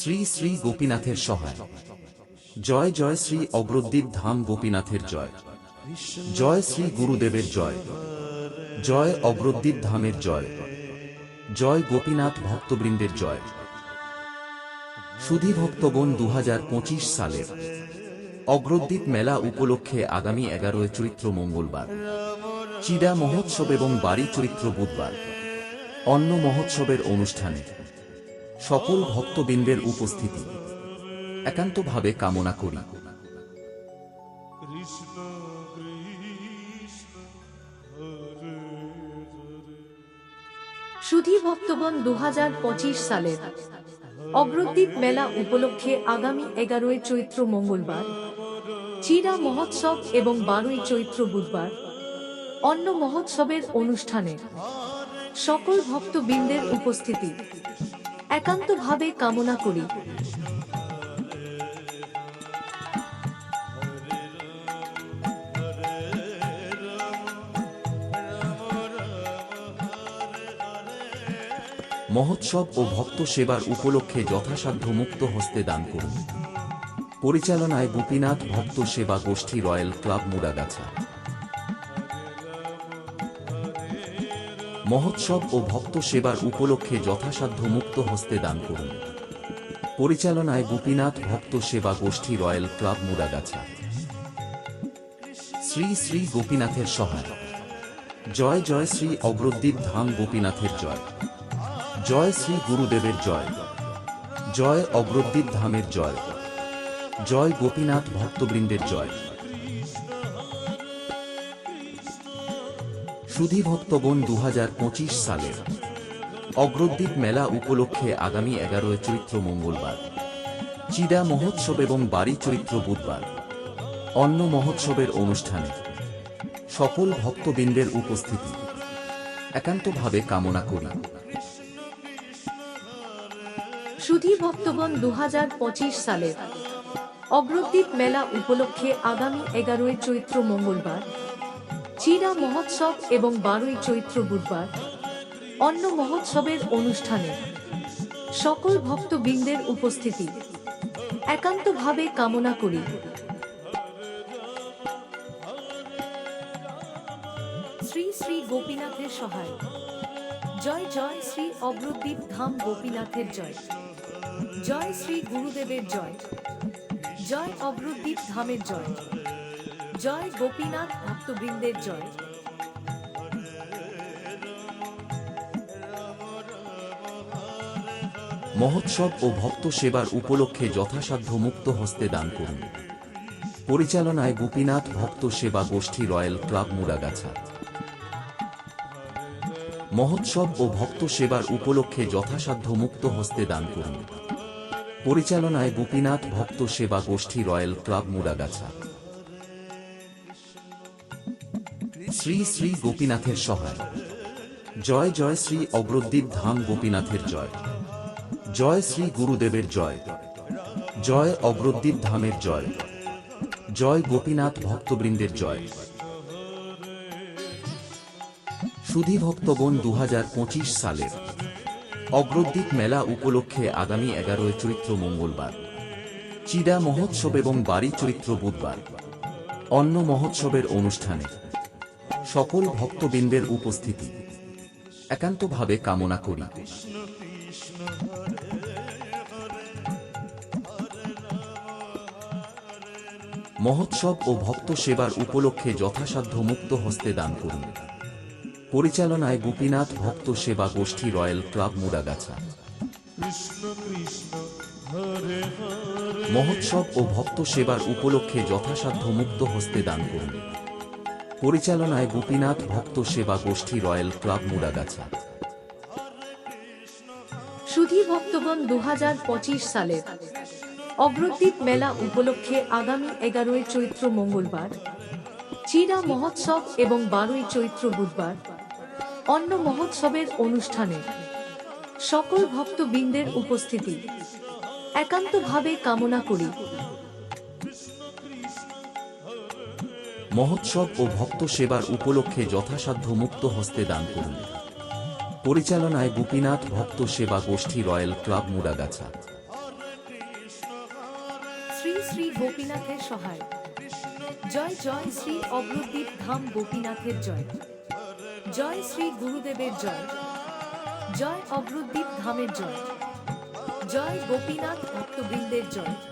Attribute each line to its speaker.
Speaker 1: শ্রী শ্রী গোপীনাথের সহায়। জয় জয় শ্রী অগ্রদ্বীপ ধাম গোপীনাথের জয়। জয় শ্রী গুরুদেবের জয়। জয় অগ্রদ্বীপ ধামের জয়। জয় গোপীনাথ ভক্তবৃন্দের জয়। সুধী ভক্তগণ, 2025 সালের অগ্রদ্বীপ মেলা উপলক্ষে আগামী 11 চৈত্র মঙ্গলবার চিড়া মহোৎসব এবং বাড়ি চৈত্র বুধবার অন্ন মহোৎসবের অনুষ্ঠানে সকল ভক্তবৃন্দের উপস্থিতি একান্তভাবে কামনা করি।
Speaker 2: সুধী ভক্তগণ, 2025 সালের অগ্রদ্বীপ মেলা উপলক্ষে আগামী 11 চৈত্র মঙ্গলবার চিড়া মহোৎসব এবং 12 চৈত্র বুধবার অন্ন মহোৎসবের অনুষ্ঠানে সকল ভক্তবৃন্দের উপস্থিতি একান্তভাবে কামনা করি।
Speaker 1: মহোৎসব ও ভক্ত সেবার উপলক্ষে যথাসাধ্য মুক্ত হস্তে দান করুন। পরিচালনায় গোপীনাথ ভক্ত সেবা গোষ্ঠী, রয়্যাল ক্লাব, মুড়াগাছা। মহোৎসব ও ভক্ত সেবার উপলক্ষে যথাসাধ্য মুক্ত হস্তে দান করুন। পরিচালনায় গোপীনাথ ভক্ত সেবা গোষ্ঠী, রয়্যাল ক্লাব, মুড়াগাছা। শ্রী শ্রী গোপীনাথের সহায়। জয় জয় শ্রী অগ্রদ্বীপ ধাম গোপীনাথের জয়। জয় শ্রী গুরুদেবের জয়। জয় অগ্রদ্বীপ ধামের জয়। জয় গোপীনাথ ভক্তবৃন্দের জয়। সুধী ভক্তগণ, 2025 সালের অগ্রদ্বীপ মেলা উপলক্ষে আগামী 11 চৈত্র মঙ্গলবার চিড়া মহোৎসব এবং বাড়ি চৈত্র বুধবার অন্ন মহোৎসবের অনুষ্ঠানে সকল ভক্তবৃন্দের উপস্থিতি একান্তভাবে কামনা করি।
Speaker 2: সুধী ভক্তগণ, 2025 সালের অগ্রদ্বীপ মেলা উপলক্ষে আগামী 11 চৈত্র মঙ্গলবার চিড়া মহোৎসব এবং 12 চৈত্র বুধবার অন্ন মহোৎসবের অনুষ্ঠানে সকল ভক্তবৃন্দের উপস্থিতি একান্তভাবে কামনা করি। শ্রী শ্রী গোপীনাথের সহায়। জয় জয় শ্রী অগ্রদ্বীপ ধাম গোপীনাথের জয়। জয় শ্রী গুরুদেবের জয়। জয় অগ্রদ্বীপ ধামের জয়। জয় গোপীনাথ ভক্তবৃন্দের জয়।
Speaker 1: মহোৎসব ও ভক্ত সেবার উপলক্ষে যথাসাধ্য মুক্ত হস্তে দান করুন। পরিচালনায় গোপীনাথ ভক্ত সেবা গোষ্ঠী, রয়্যাল ক্লাব, মুড়াগাছা। মহোৎসব ও ভক্ত সেবার উপলক্ষে যথাসাধ্য মুক্ত হস্তে দান করুন। পরিচালনায় গোপীনাথ ভক্ত সেবা গোষ্ঠী, রয়্যাল ক্লাব, মুড়াগাছা। শ্রী শ্রী গোপীনাথের সহায়। জয় জয় শ্রী অগ্রদ্বীপ ধাম গোপীনাথের জয়। জয় শ্রী গুরুদেবের জয়। জয় অগ্রদ্বীপ ধামের জয়। জয় গোপীনাথ ভক্তবৃন্দের জয়। সুধী ভক্তগণ, 2025 সালের অগ্রদ্বীপ মেলা উপলক্ষে আগামী 11 চৈত্র মঙ্গলবার চিড়া মহোৎসব এবং বাড়ি চৈত্র বুধবার অন্ন মহোৎসবের অনুষ্ঠানে সকল ভক্তবৃন্দের উপস্থিতি একান্তভাবে কামনা করি। মহোৎসব ও ভক্ত সেবার উপলক্ষে যথাসাধ্য মুক্ত হস্তে দান করুন। পরিচালনায় গোপীনাথ ভক্ত সেবা গোষ্ঠী, রয়্যাল ক্লাব, মুড়াগাছা। মহোৎসব ও ভক্ত সেবার উপলক্ষে যথাসাধ্য মুক্ত হস্তে দান করুন। পরিচালনায় গোপীনাথ ভক্ত সেবা গোষ্ঠী, রয়্যাল ক্লাব, মুড়াগাছা।
Speaker 2: সুধী ভক্তগণ, 2025 সালের অগ্রদ্বীপ মেলা উপলক্ষে আগামী 11 চৈত্র মঙ্গলবার চিড়া মহোৎসব এবং 12 চৈত্র বুধবার অন্ন মহোৎসবের অনুষ্ঠানে সকল ভক্তবৃন্দের উপস্থিতি একান্তভাবে কামনা করি।
Speaker 1: মহোৎসব ও ভক্ত সেবার উপলক্ষে যথাসাধ্য মুক্ত হস্তে দান করুন। পরিচালনায় গোপীনাথ ভক্ত সেবা গোষ্ঠী, রয়্যাল ক্লাব, মুড়াগাছা।
Speaker 2: শ্রী গোপীনাথের সহায়। জয় জয় শ্রী অগ্রদ্বীপ ধাম গোপীনাথের জয়। জয় শ্রী গুরুদেবের জয়। জয় অগ্রদ্বীপ ধামের জয়। জয় গোপীনাথ ভক্তবৃন্দের জয়।